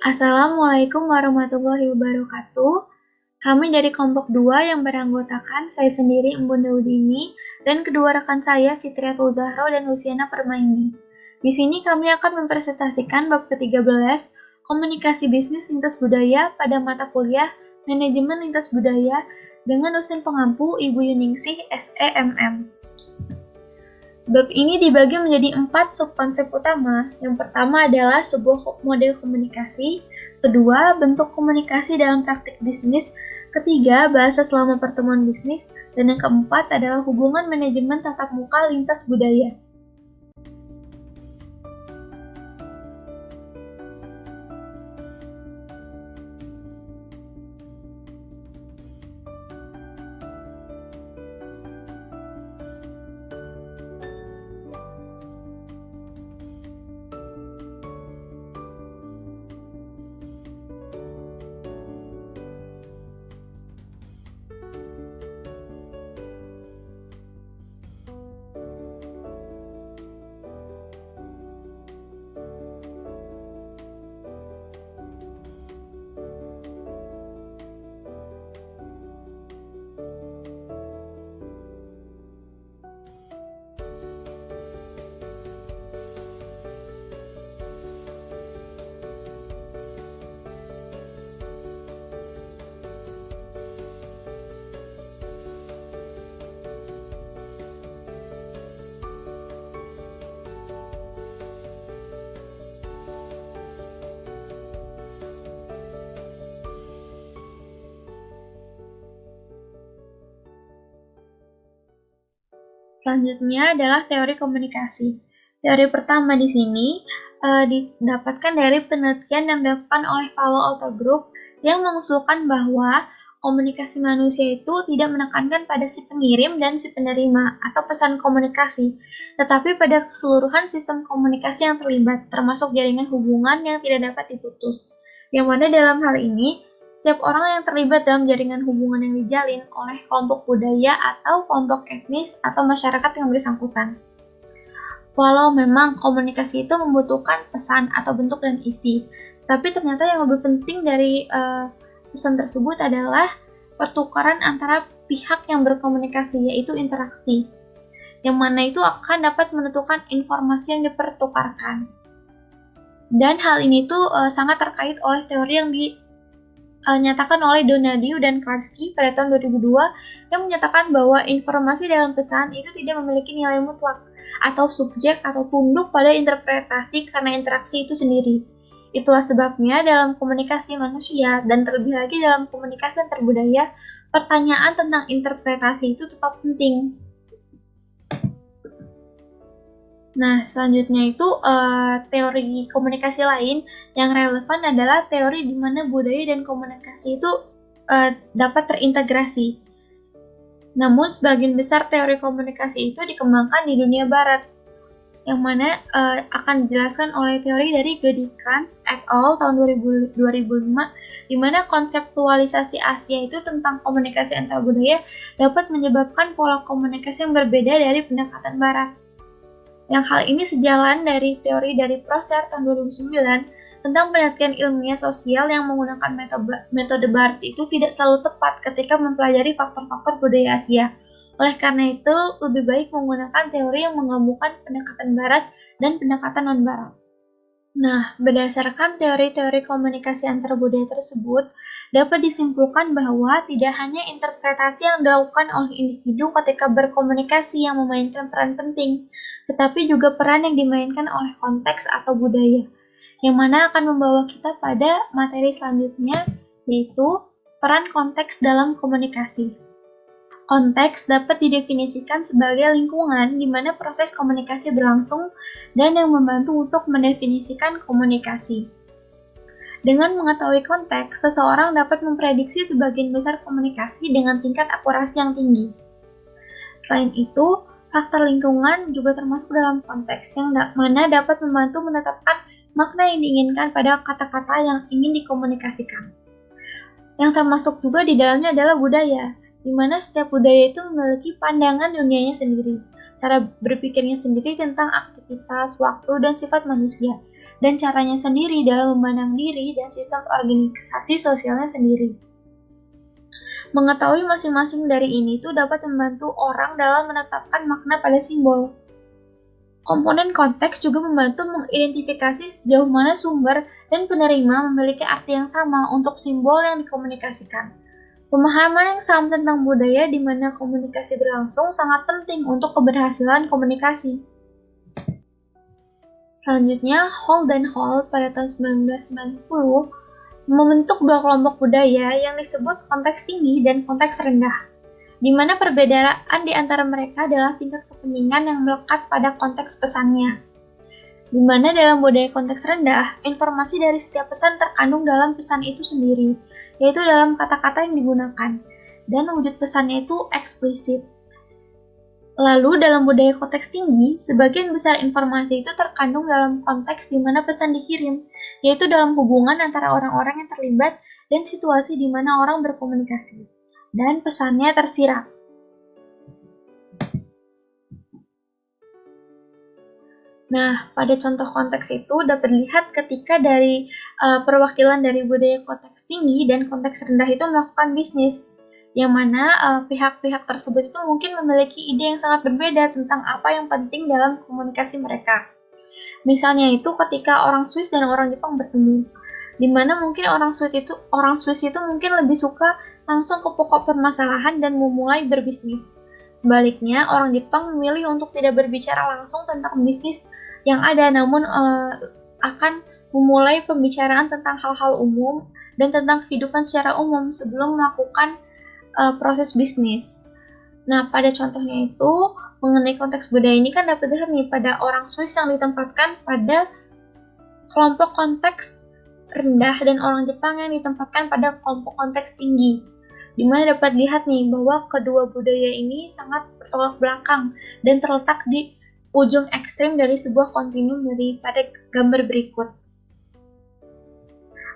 Assalamualaikum warahmatullahi wabarakatuh. Kami dari kelompok 2 yang beranggotakan saya sendiri Embun Daudini dan kedua rekan saya Fitriatul Zahro dan Luciana Permaini. Di sini kami akan mempresentasikan bab ke-13 Komunikasi Bisnis Lintas Budaya pada mata kuliah Manajemen Lintas Budaya dengan dosen pengampu Ibu Yuningsih SEMM. Bab ini dibagi menjadi 4 subkonsep utama. Yang pertama adalah sebuah model komunikasi, kedua, bentuk komunikasi dalam praktik bisnis, ketiga, bahasa selama pertemuan bisnis, dan yang keempat adalah hubungan manajemen tatap muka lintas budaya. Selanjutnya adalah teori komunikasi. Teori pertama di sini didapatkan dari penelitian yang dilakukan oleh Palo Alto Group yang mengusulkan bahwa komunikasi manusia itu tidak menekankan pada si pengirim dan si penerima atau pesan komunikasi, tetapi pada keseluruhan sistem komunikasi yang terlibat, termasuk jaringan hubungan yang tidak dapat diputus. Yang mana dalam hal ini, setiap orang yang terlibat dalam jaringan hubungan yang dijalin oleh kelompok budaya atau kelompok etnis atau masyarakat yang bersangkutan. Walau memang komunikasi itu membutuhkan pesan atau bentuk dan isi, tapi ternyata yang lebih penting dari pesan tersebut adalah pertukaran antara pihak yang berkomunikasi, yaitu interaksi, yang mana itu akan dapat menentukan informasi yang dipertukarkan. Dan hal ini tuh sangat terkait oleh teori yang dinyatakan oleh Donadieu dan Karski pada tahun 2002 yang menyatakan bahwa informasi dalam pesan itu tidak memiliki nilai mutlak atau subjek atau tunduk pada interpretasi karena interaksi itu sendiri. Itulah sebabnya dalam komunikasi manusia dan terlebih lagi dalam komunikasi antar budaya, pertanyaan tentang interpretasi itu tetap penting. Nah, selanjutnya itu teori komunikasi lain yang relevan adalah teori di mana budaya dan komunikasi itu dapat terintegrasi. Namun, sebagian besar teori komunikasi itu dikembangkan di dunia barat, yang mana akan dijelaskan oleh teori dari Gedikans et al. Tahun 2005, di mana konseptualisasi Asia itu tentang komunikasi antar budaya dapat menyebabkan pola komunikasi yang berbeda dari pendekatan barat. Yang hal ini sejalan dari teori dari Prosser tahun 2009 tentang penelitian ilmiah sosial yang menggunakan metode barat itu tidak selalu tepat ketika mempelajari faktor-faktor budaya Asia. Oleh karena itu, lebih baik menggunakan teori yang menggabungkan pendekatan barat dan pendekatan non-barat. Nah, berdasarkan teori-teori komunikasi antar budaya tersebut, dapat disimpulkan bahwa tidak hanya interpretasi yang dilakukan oleh individu ketika berkomunikasi yang memainkan peran penting, tetapi juga peran yang dimainkan oleh konteks atau budaya, yang mana akan membawa kita pada materi selanjutnya, yaitu peran konteks dalam komunikasi. Konteks dapat didefinisikan sebagai lingkungan di mana proses komunikasi berlangsung dan yang membantu untuk mendefinisikan komunikasi. Dengan mengetahui konteks, seseorang dapat memprediksi sebagian besar komunikasi dengan tingkat akurasi yang tinggi. Selain itu, faktor lingkungan juga termasuk dalam konteks yang mana dapat membantu menetapkan makna yang diinginkan pada kata-kata yang ingin dikomunikasikan. Yang termasuk juga di dalamnya adalah budaya, di mana setiap budaya itu memiliki pandangan dunianya sendiri, cara berpikirnya sendiri tentang aktivitas, waktu, dan sifat manusia. dan caranya sendiri dalam memandang diri dan sistem organisasi sosialnya sendiri. Mengetahui masing-masing dari ini itu dapat membantu orang dalam menetapkan makna pada simbol. Komponen konteks juga membantu mengidentifikasi sejauh mana sumber dan penerima memiliki arti yang sama untuk simbol yang dikomunikasikan. Pemahaman yang sama tentang budaya di mana komunikasi berlangsung sangat penting untuk keberhasilan komunikasi. Selanjutnya, Hall dan Hall pada tahun 1990 membentuk dua kelompok budaya yang disebut konteks tinggi dan konteks rendah, di mana perbedaan di antara mereka adalah tingkat kepentingan yang melekat pada konteks pesannya. Di mana dalam budaya konteks rendah, informasi dari setiap pesan terkandung dalam pesan itu sendiri, yaitu dalam kata-kata yang digunakan, dan wujud pesannya itu eksplisit. Lalu dalam budaya konteks tinggi, sebagian besar informasi itu terkandung dalam konteks di mana pesan dikirim, yaitu dalam hubungan antara orang-orang yang terlibat dan situasi di mana orang berkomunikasi, dan pesannya tersirat. Nah, pada contoh konteks itu dapat dilihat ketika dari perwakilan dari budaya konteks tinggi dan konteks rendah itu melakukan bisnis, yang mana pihak-pihak tersebut itu mungkin memiliki ide yang sangat berbeda tentang apa yang penting dalam komunikasi mereka. Misalnya itu ketika orang Swiss dan orang Jepang bertemu, di mana mungkin orang Swiss itu mungkin lebih suka langsung ke pokok permasalahan dan memulai berbisnis. Sebaliknya, orang Jepang memilih untuk tidak berbicara langsung tentang bisnis yang ada, namun akan memulai pembicaraan tentang hal-hal umum dan tentang kehidupan secara umum sebelum melakukan proses bisnis. Nah, pada contohnya itu, mengenai konteks budaya ini kan dapat dilihat nih pada orang Swiss yang ditempatkan pada kelompok konteks rendah dan orang Jepang yang ditempatkan pada kelompok konteks tinggi. Di mana dapat dilihat nih bahwa kedua budaya ini sangat bertolak belakang dan terletak di ujung ekstrim dari sebuah kontinum pada gambar berikut.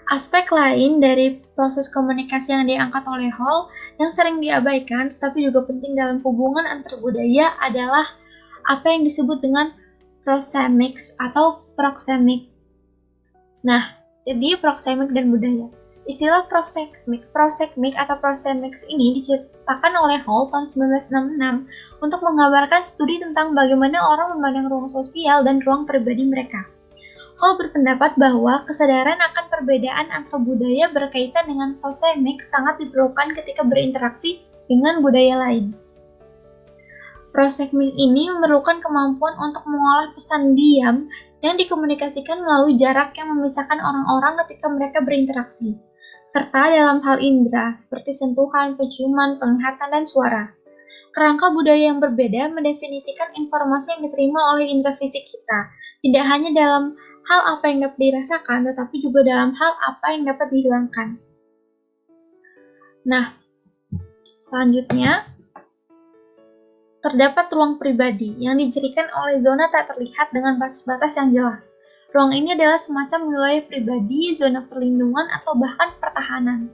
Aspek lain dari proses komunikasi yang diangkat oleh Hall yang sering diabaikan tetapi juga penting dalam hubungan antar budaya adalah apa yang disebut dengan proxemics atau proxemic. Nah, jadi proxemic dan budaya. Istilah proxemic atau proxemics ini diciptakan oleh Hall tahun 1966 untuk menggambarkan studi tentang bagaimana orang memandang ruang sosial dan ruang pribadi mereka. Hall berpendapat bahwa kesadaran akan perbedaan antar budaya berkaitan dengan proxemics sangat diperlukan ketika berinteraksi dengan budaya lain. Proxemic ini memerlukan kemampuan untuk mengolah pesan diam yang dikomunikasikan melalui jarak yang memisahkan orang-orang ketika mereka berinteraksi, serta dalam hal indera seperti sentuhan, penciuman, penglihatan, dan suara. Kerangka budaya yang berbeda mendefinisikan informasi yang diterima oleh indera fisik kita, tidak hanya dalam hal apa yang dapat dirasakan, tetapi juga dalam hal apa yang dapat dihilangkan. Nah, selanjutnya, terdapat ruang pribadi yang dicirikan oleh zona tak terlihat dengan batas-batas yang jelas. Ruang ini adalah semacam wilayah pribadi, zona perlindungan, atau bahkan pertahanan.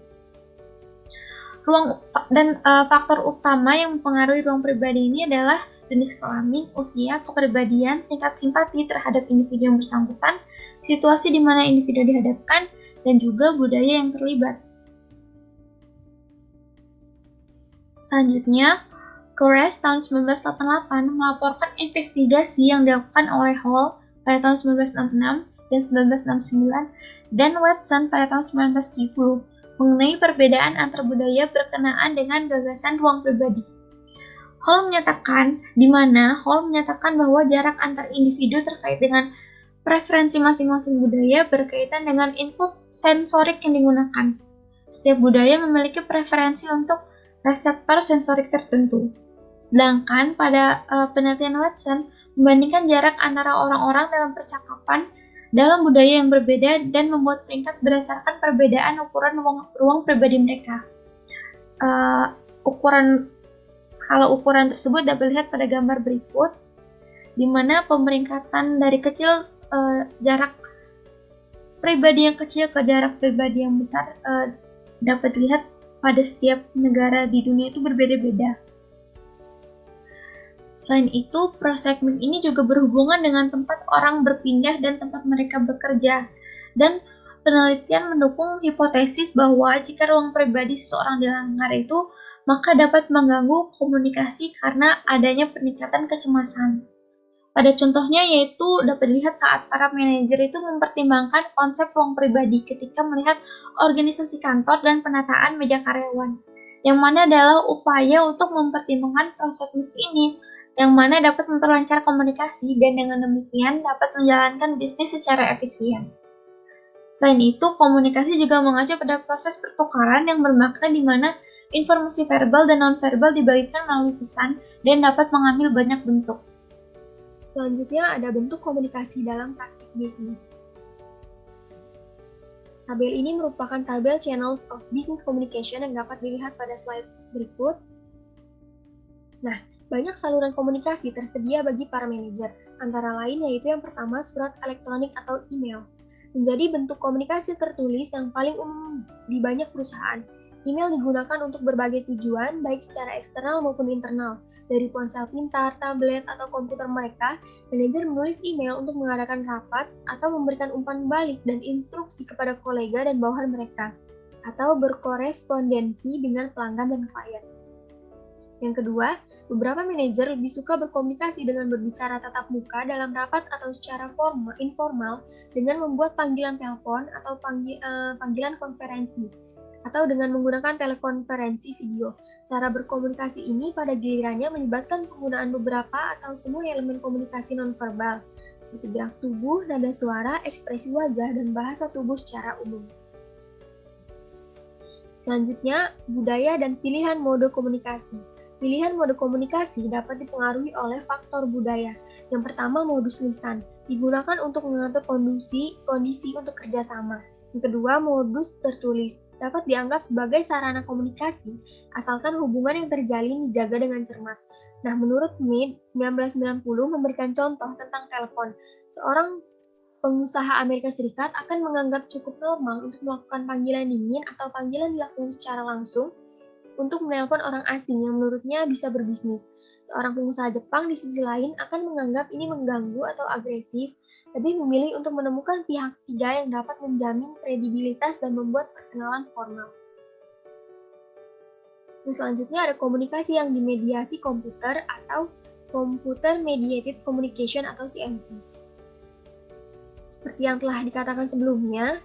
Faktor utama yang mempengaruhi ruang pribadi ini adalah jenis kelamin, usia, kepribadian, tingkat simpati terhadap individu yang bersangkutan, situasi di mana individu dihadapkan, dan juga budaya yang terlibat. Selanjutnya, Kores tahun 1988 melaporkan investigasi yang dilakukan oleh Hall pada tahun 1966 dan 1969 dan Watson pada tahun 1970 mengenai perbedaan antar budaya berkenaan dengan gagasan ruang pribadi. Hall menyatakan bahwa jarak antar individu terkait dengan preferensi masing-masing budaya berkaitan dengan input sensorik yang digunakan. Setiap budaya memiliki preferensi untuk reseptor sensorik tertentu. Sedangkan pada penelitian Watson membandingkan jarak antara orang-orang dalam percakapan dalam budaya yang berbeda dan membuat peringkat berdasarkan perbedaan ukuran ruang pribadi mereka. Skala ukuran tersebut dapat dilihat pada gambar berikut, di mana pemeringkatan dari kecil jarak pribadi yang kecil ke jarak pribadi yang besar dapat dilihat pada setiap negara di dunia itu berbeda-beda. Selain itu, prospek ini juga berhubungan dengan tempat orang berpindah dan tempat mereka bekerja. Dan penelitian mendukung hipotesis bahwa jika ruang pribadi seseorang dilanggar itu, maka dapat mengganggu komunikasi karena adanya peningkatan kecemasan. Pada contohnya yaitu dapat dilihat saat para manajer itu mempertimbangkan konsep ruang pribadi ketika melihat organisasi kantor dan penataan meja karyawan, yang mana adalah upaya untuk mempertimbangkan prospek ini, yang mana dapat memperlancar komunikasi dan dengan demikian dapat menjalankan bisnis secara efisien. Selain itu, komunikasi juga mengacu pada proses pertukaran yang bermakna di mana informasi verbal dan non-verbal dibagikan melalui pesan dan dapat mengambil banyak bentuk. Selanjutnya ada bentuk komunikasi dalam praktik bisnis. Tabel ini merupakan tabel channels of business communication yang dapat dilihat pada slide berikut. Nah, banyak saluran komunikasi tersedia bagi para manajer, antara lain yaitu yang pertama surat elektronik atau email. Menjadi bentuk komunikasi tertulis yang paling umum di banyak perusahaan. Email digunakan untuk berbagai tujuan, baik secara eksternal maupun internal. Dari ponsel pintar, tablet, atau komputer mereka, manajer menulis email untuk mengadakan rapat atau memberikan umpan balik dan instruksi kepada kolega dan bawahan mereka, atau berkorespondensi dengan pelanggan dan klien. Yang kedua, beberapa manajer lebih suka berkomunikasi dengan berbicara tatap muka dalam rapat atau secara informal dengan membuat panggilan telepon atau panggilan konferensi, atau dengan menggunakan telekonferensi video. Cara berkomunikasi ini pada gilirannya melibatkan penggunaan beberapa atau semua elemen komunikasi nonverbal, seperti gerak tubuh, nada suara, ekspresi wajah, dan bahasa tubuh secara umum. Selanjutnya, budaya dan pilihan mode komunikasi. Pilihan mode komunikasi dapat dipengaruhi oleh faktor budaya. Yang pertama, modus lisan, digunakan untuk mengatur kondisi untuk kerjasama. Yang kedua, modus tertulis, dapat dianggap sebagai sarana komunikasi, asalkan hubungan yang terjalin dijaga dengan cermat. Nah, menurut Mead, 1990 memberikan contoh tentang telepon. Seorang pengusaha Amerika Serikat akan menganggap cukup normal untuk melakukan panggilan dingin atau panggilan dilakukan secara langsung untuk menelpon orang asing yang menurutnya bisa berbisnis. Seorang pengusaha Jepang di sisi lain akan menganggap ini mengganggu atau agresif, lebih memilih untuk menemukan pihak ketiga yang dapat menjamin kredibilitas dan membuat perkenalan formal. Selanjutnya ada komunikasi yang dimediasi komputer atau Computer Mediated Communication atau CMC. Seperti yang telah dikatakan sebelumnya,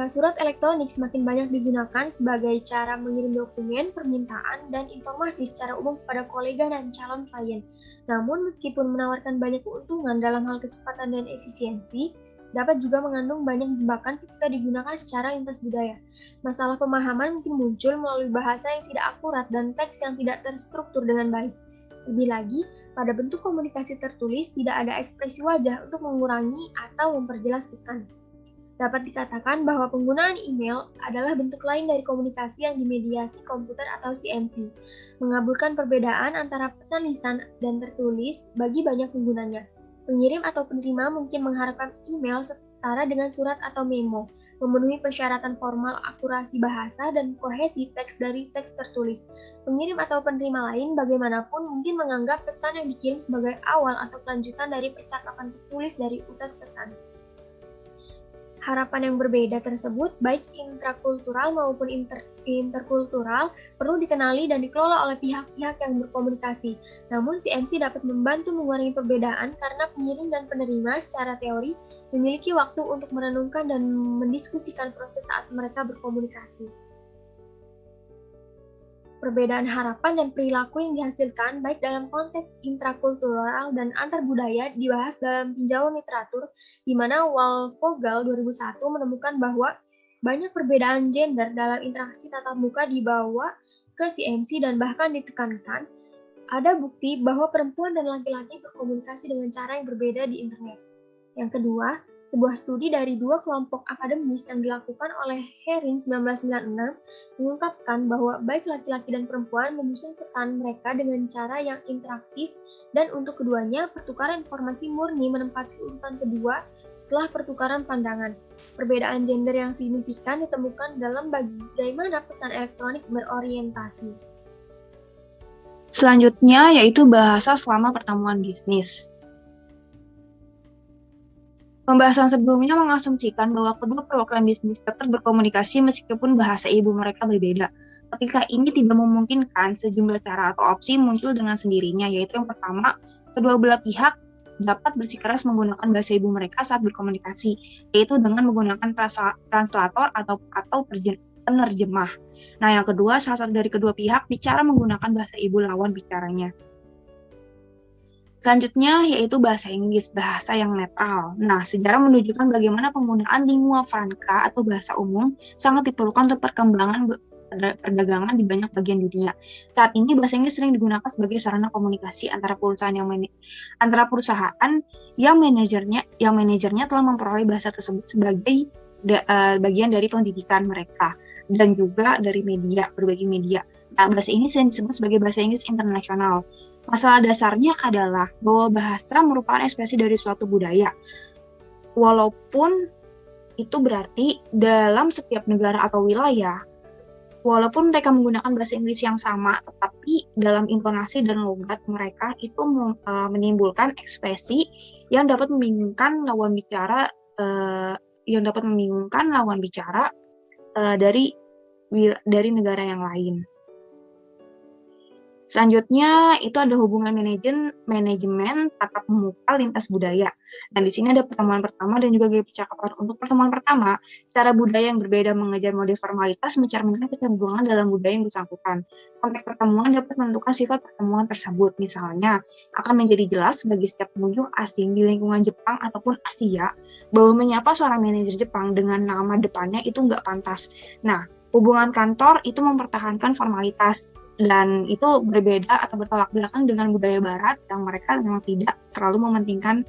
surat elektronik semakin banyak digunakan sebagai cara mengirim dokumen, permintaan, dan informasi secara umum kepada kolega dan calon klien. Namun, meskipun menawarkan banyak keuntungan dalam hal kecepatan dan efisiensi, dapat juga mengandung banyak jebakan ketika digunakan secara lintas budaya. Masalah pemahaman mungkin muncul melalui bahasa yang tidak akurat dan teks yang tidak terstruktur dengan baik. Lebih lagi, pada bentuk komunikasi tertulis tidak ada ekspresi wajah untuk mengurangi atau memperjelas pesan. Dapat dikatakan bahwa penggunaan email adalah bentuk lain dari komunikasi yang dimediasi komputer atau CMC, mengaburkan perbedaan antara pesan lisan dan tertulis bagi banyak penggunanya. Pengirim atau penerima mungkin mengharapkan email setara dengan surat atau memo, memenuhi persyaratan formal akurasi bahasa dan kohesi teks dari teks tertulis. Pengirim atau penerima lain bagaimanapun mungkin menganggap pesan yang dikirim sebagai awal atau kelanjutan dari percakapan tertulis dari utas pesan. Harapan yang berbeda tersebut, baik intrakultural maupun interkultural, perlu dikenali dan dikelola oleh pihak-pihak yang berkomunikasi. Namun, CMC dapat membantu mengurangi perbedaan karena pengirim dan penerima secara teori memiliki waktu untuk merenungkan dan mendiskusikan proses saat mereka berkomunikasi. Perbedaan harapan dan perilaku yang dihasilkan baik dalam konteks intrakultural dan antar budaya dibahas dalam tinjauan literatur, di mana Waldvogel 2001 menemukan bahwa banyak perbedaan gender dalam interaksi tatap muka dibawa ke CMC dan bahkan ditekankan ada bukti bahwa perempuan dan laki-laki berkomunikasi dengan cara yang berbeda di internet. Yang kedua, sebuah studi dari dua kelompok akademis yang dilakukan oleh Herring 1996 mengungkapkan bahwa baik laki-laki dan perempuan menyusun pesan mereka dengan cara yang interaktif dan untuk keduanya pertukaran informasi murni menempati urutan kedua setelah pertukaran pandangan. Perbedaan gender yang signifikan ditemukan dalam bagaimana pesan elektronik berorientasi. Selanjutnya yaitu bahasa selama pertemuan bisnis. Pembahasan sebelumnya mengasumsikan bahwa kedua perwakilan bisnis dapat berkomunikasi meskipun bahasa ibu mereka berbeda. Ketika ini tidak memungkinkan, sejumlah cara atau opsi muncul dengan sendirinya, yaitu yang pertama, kedua belah pihak dapat bersikeras menggunakan bahasa ibu mereka saat berkomunikasi, yaitu dengan menggunakan translator atau penerjemah. Nah, yang kedua, salah satu dari kedua pihak bicara menggunakan bahasa ibu lawan bicaranya. Selanjutnya yaitu bahasa Inggris, bahasa yang netral. Nah, sejarah menunjukkan bagaimana penggunaan lingua franca atau bahasa umum sangat diperlukan untuk perkembangan perdagangan di banyak bagian dunia. Saat ini bahasa Inggris sering digunakan sebagai sarana komunikasi antara perusahaan yang manajernya telah memperoleh bahasa tersebut sebagai bagian dari pendidikan mereka dan juga dari berbagai media. Nah, bahasa ini sering disebut sebagai bahasa Inggris internasional. Masalah dasarnya adalah bahwa bahasa merupakan ekspresi dari suatu budaya. Walaupun itu berarti dalam setiap negara atau wilayah, walaupun mereka menggunakan bahasa Inggris yang sama, tetapi dalam intonasi dan logat mereka itu menimbulkan ekspresi yang dapat membingungkan lawan bicara dari negara yang lain. Selanjutnya itu ada hubungan manajemen tatap muka lintas budaya. Dan di sini ada pertemuan pertama dan juga gaya percakapan. Untuk pertemuan pertama, cara budaya yang berbeda mengejar mode formalitas mencerminkan kecenderungan dalam budaya yang bersangkutan. Konteks pertemuan dapat menentukan sifat pertemuan tersebut. Misalnya, akan menjadi jelas bagi setiap pengunjung asing di lingkungan Jepang ataupun Asia bahwa menyapa seorang manajer Jepang dengan nama depannya itu nggak pantas. Nah, hubungan kantor itu mempertahankan formalitas. Dan itu berbeda atau bertolak belakang dengan budaya barat yang mereka memang tidak terlalu mementingkan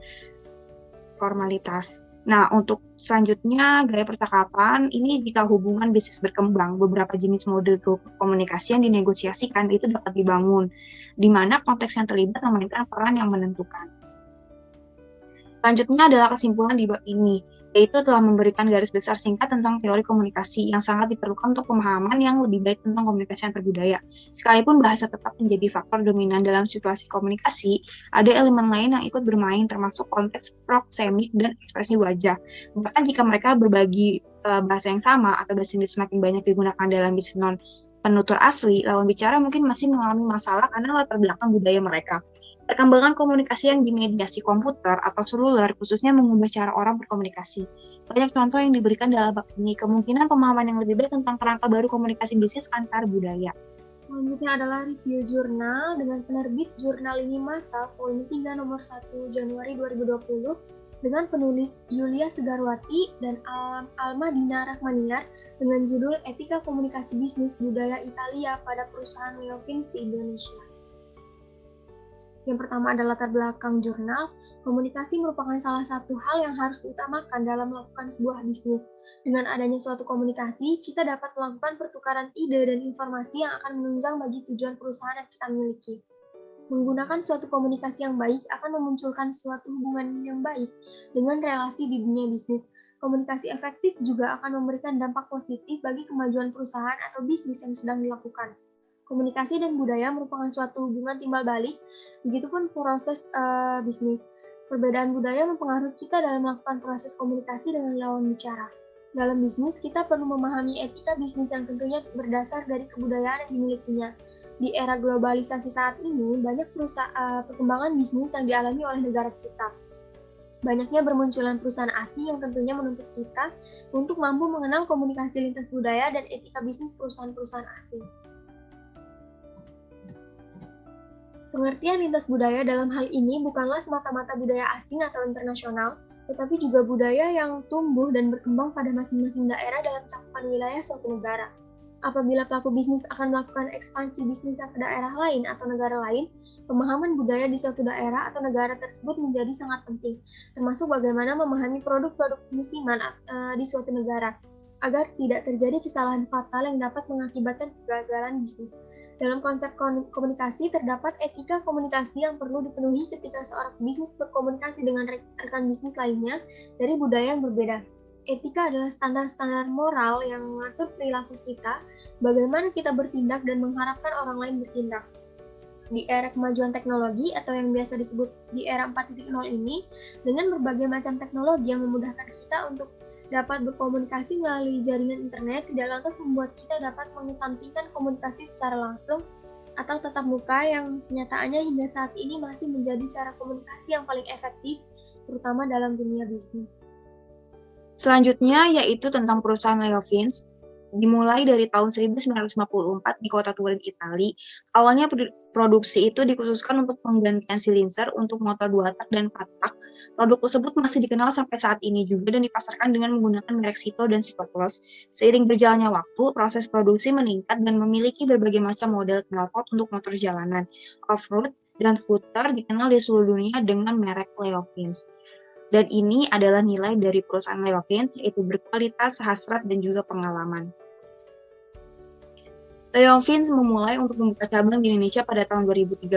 formalitas. Nah, untuk selanjutnya gaya percakapan, ini jika hubungan bisnis berkembang, beberapa jenis mode komunikasi yang dinegosiasikan itu dapat dibangun, di mana konteks yang terlibat memainkan peran yang menentukan. Selanjutnya adalah kesimpulan di bab ini, yaitu telah memberikan garis besar singkat tentang teori komunikasi yang sangat diperlukan untuk pemahaman yang lebih baik tentang komunikasi antar budaya. Sekalipun bahasa tetap menjadi faktor dominan dalam situasi komunikasi, ada elemen lain yang ikut bermain termasuk konteks proksemik dan ekspresi wajah. Bahkan jika mereka berbagi bahasa yang sama atau bahasa Inggris semakin banyak digunakan dalam bisnis non-penutur asli, lawan bicara mungkin masih mengalami masalah karena latar belakang budaya mereka. Perkembangan komunikasi yang dimediasi komputer atau seluler khususnya mengubah cara orang berkomunikasi. Banyak contoh yang diberikan dalam bab ini, kemungkinan pemahaman yang lebih baik tentang kerangka baru komunikasi bisnis antar budaya. Selanjutnya adalah review jurnal dengan penerbit Jurnal Lini Masa Volume 3 nomor 1 Januari 2020 dengan penulis Yulia Segarwati dan Alma Dina Rahmaniar dengan judul Etika Komunikasi Bisnis Budaya Italia pada Perusahaan Leovins di Indonesia. Yang pertama adalah latar belakang jurnal. Komunikasi merupakan salah satu hal yang harus diutamakan dalam melakukan sebuah bisnis. Dengan adanya suatu komunikasi, kita dapat melakukan pertukaran ide dan informasi yang akan menunjang bagi tujuan perusahaan yang kita miliki. Menggunakan suatu komunikasi yang baik akan memunculkan suatu hubungan yang baik dengan relasi di dunia bisnis. Komunikasi efektif juga akan memberikan dampak positif bagi kemajuan perusahaan atau bisnis yang sedang dilakukan. Komunikasi dan budaya merupakan suatu hubungan timbal balik, begitupun proses bisnis. Perbedaan budaya mempengaruhi kita dalam melakukan proses komunikasi dengan lawan bicara. Dalam bisnis, kita perlu memahami etika bisnis yang tentunya berdasar dari kebudayaan yang dimilikinya. Di era globalisasi saat ini, banyak perkembangan bisnis yang dialami oleh negara kita. Banyaknya bermunculan perusahaan asing yang tentunya menuntut kita untuk mampu mengenal komunikasi lintas budaya dan etika bisnis perusahaan-perusahaan asing. Pengertian lintas budaya dalam hal ini bukanlah semata-mata budaya asing atau internasional, tetapi juga budaya yang tumbuh dan berkembang pada masing-masing daerah dalam cakupan wilayah suatu negara. Apabila pelaku bisnis akan melakukan ekspansi bisnisnya ke daerah lain atau negara lain, pemahaman budaya di suatu daerah atau negara tersebut menjadi sangat penting, termasuk bagaimana memahami produk-produk musiman di suatu negara, agar tidak terjadi kesalahan fatal yang dapat mengakibatkan kegagalan bisnis. Dalam konsep komunikasi, terdapat etika komunikasi yang perlu dipenuhi ketika seorang bisnis berkomunikasi dengan rekan bisnis lainnya dari budaya yang berbeda. Etika adalah standar-standar moral yang mengatur perilaku kita, bagaimana kita bertindak dan mengharapkan orang lain bertindak. Di era kemajuan teknologi atau yang biasa disebut di era 4.0 ini, dengan berbagai macam teknologi yang memudahkan kita untuk dapat berkomunikasi melalui jaringan internet, tidak lantas membuat kita dapat mengesampingkan komunikasi secara langsung atau tatap muka yang kenyataannya hingga saat ini masih menjadi cara komunikasi yang paling efektif, terutama dalam dunia bisnis. Selanjutnya yaitu tentang perusahaan Leo Fins. Dimulai dari tahun 1954 di kota Turin, Italia. Awalnya produksi itu dikhususkan untuk penggantian silinser untuk motor 2 tak dan 4 tak. Produk tersebut masih dikenal sampai saat ini juga dan dipasarkan dengan menggunakan merek Cito dan Cito Plus. Seiring berjalannya waktu, proses produksi meningkat dan memiliki berbagai macam model knalpot untuk motor jalanan, off-road, dan skuter dikenal di seluruh dunia dengan merek Leo Fins. Dan ini adalah nilai dari perusahaan Leo Fins, yaitu berkualitas, hasrat, dan juga pengalaman. Leo Fins memulai untuk membuka cabang di Indonesia pada tahun 2013,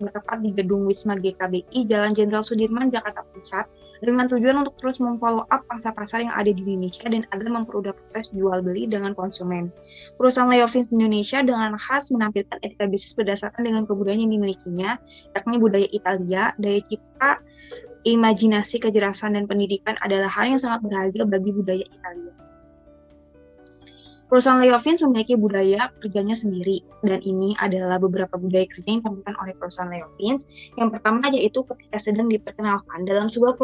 bertempat di gedung Wisma GKBI, Jalan Jenderal Sudirman, Jakarta Pusat, dengan tujuan untuk terus memfollow up pangsa pasar yang ada di Indonesia dan agar mempermudah proses jual beli dengan konsumen. Perusahaan Leo Fins Indonesia dengan khas menampilkan etika bisnis berdasarkan dengan kebudayaan yang dimilikinya, yakni budaya Italia, daya cipta, imajinasi, kecerdasan, dan pendidikan adalah hal yang sangat berharga bagi budaya Italia. Perusahaan Leo Fins memiliki budaya kerjanya sendiri, dan ini adalah beberapa budaya kerja yang ditampilkan oleh perusahaan Leo Fins. Yang pertama yaitu ketika sedang diperkenalkan dalam sebuah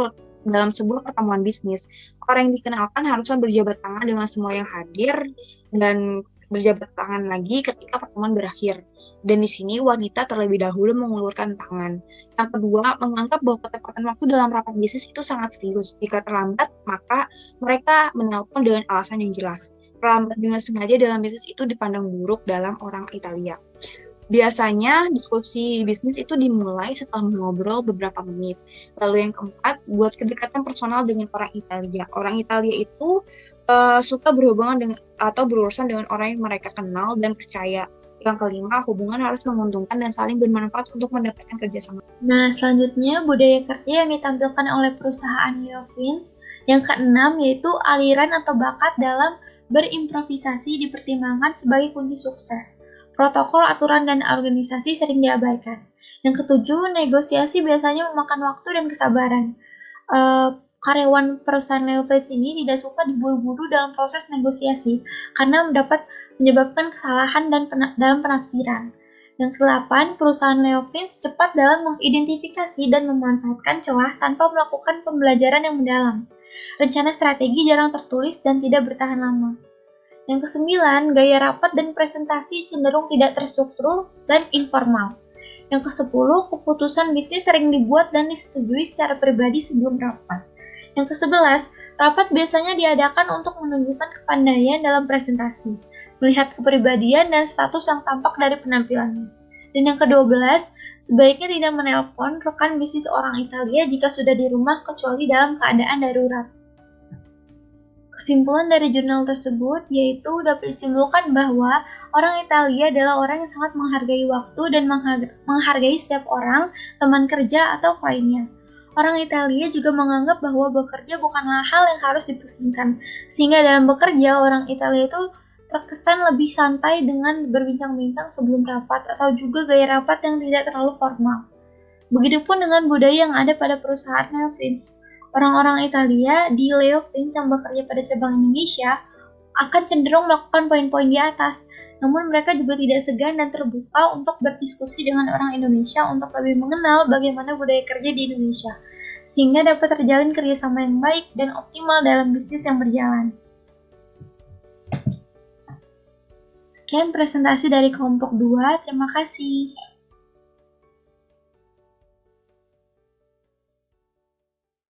pertemuan bisnis, orang yang dikenalkan harusnya berjabat tangan dengan semua yang hadir dan berjabat tangan lagi ketika pertemuan berakhir. Dan di sini wanita terlebih dahulu mengulurkan tangan. Yang kedua, menganggap bahwa ketepatan waktu dalam rapat bisnis itu sangat serius. Jika terlambat, maka mereka menelpon dengan alasan yang jelas. Terlambat dengan sengaja dalam bisnis itu dipandang buruk dalam orang Italia. Biasanya diskusi bisnis itu dimulai setelah mengobrol beberapa menit. Lalu yang keempat, buat kedekatan personal dengan orang Italia. Orang Italia itu suka berhubungan dengan atau berurusan dengan orang yang mereka kenal dan percaya. Yang kelima, hubungan harus menguntungkan dan saling bermanfaat untuk mendapatkan kerjasama. Nah, selanjutnya budaya kerja yang ditampilkan oleh perusahaan Leo Fins. Yang keenam yaitu aliran atau bakat dalam berimprovisasi dipertimbangkan sebagai kunci sukses. Protokol, aturan, dan organisasi sering diabaikan. Yang ketujuh, negosiasi biasanya memakan waktu dan kesabaran. Karyawan perusahaan Leo Fins ini tidak suka diburu-buru dalam proses negosiasi karena dapat menyebabkan kesalahan dan dalam penafsiran. Yang kedelapan, perusahaan Leo Fins cepat dalam mengidentifikasi dan memanfaatkan celah tanpa melakukan pembelajaran yang mendalam. Rencana strategi jarang tertulis dan tidak bertahan lama. Yang kesembilan, gaya rapat dan presentasi cenderung tidak terstruktur dan informal. Yang kesepuluh, keputusan bisnis sering dibuat dan disetujui secara pribadi sebelum rapat. Yang kesebelas, rapat biasanya diadakan untuk menunjukkan kepandaian dalam presentasi, melihat kepribadian dan status yang tampak dari penampilannya. Dan yang ke-12, sebaiknya tidak menelpon rekan bisnis orang Italia jika sudah di rumah kecuali dalam keadaan darurat. Kesimpulan dari jurnal tersebut yaitu dapat disimpulkan bahwa orang Italia adalah orang yang sangat menghargai waktu dan menghargai setiap orang, teman kerja, atau kliennya. Orang Italia juga menganggap bahwa bekerja bukanlah hal yang harus dipusingkan, sehingga dalam bekerja orang Italia itu terkesan lebih santai dengan berbincang-bincang sebelum rapat atau juga gaya rapat yang tidak terlalu formal. Begitupun dengan budaya yang ada pada perusahaan Leo Fins. Orang-orang Italia di Leo Fins yang bekerja pada cabang Indonesia akan cenderung melakukan poin-poin di atas, namun mereka juga tidak segan dan terbuka untuk berdiskusi dengan orang Indonesia untuk lebih mengenal bagaimana budaya kerja di Indonesia, sehingga dapat terjalin kerjasama yang baik dan optimal dalam bisnis yang berjalan. Sekian presentasi dari kelompok 2, terima kasih.